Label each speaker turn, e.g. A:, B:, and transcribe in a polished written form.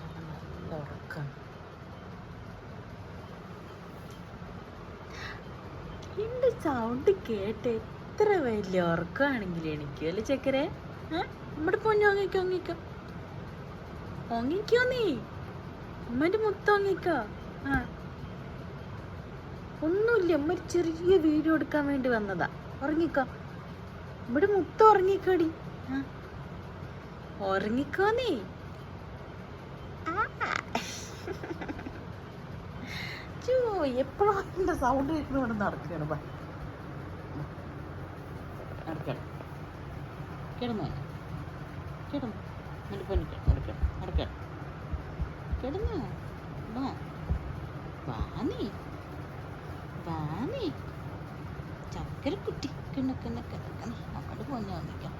A: നല്ല ഉറക്കാണ്. എൻ്റെ സൗണ്ട് കേട്ട് എത്ര വലിയ ഉറക്കമാണെങ്കിലും എനിക്ക് അല്ലേ ചക്കരെ? നമ്മുടെ പൊന്നു ഒങ്ങിക്കോ ഒങ്ങിക്കോ ഒങ്ങിക്കോ, നീ ഉമ്മൻ്റെ മുത്ത ഒങ്ങിക്കോ. ഒന്നുമില്ല, ഉമ്മ ഒരു ചെറിയ വീഡിയോ എടുക്കാൻ വേണ്ടി വന്നതാ. ഉറങ്ങിക്കോ, ഇവിടെ മുത്ത ഉറങ്ങിക്കോടി. ഉറങ്ങിക്കോ നീ. എപ്പോഴും എൻ്റെ സൗണ്ട് കേൾക്കുന്ന ഇവിടെ നടക്കുകയാണ്. നടക്കണം, കിടന്നോ കിടന്നു, എൻ്റെ പൊന്നു നടക്കണം നടക്കണം, കിടന്നോ. വാ നീ, വാ നീ ചക്കരക്കുട്ടി. കിണ്ണ കിണ്ണ കിണ്ണ. അങ്ങോട്ട് പൊന്നു വന്നിക്കാം.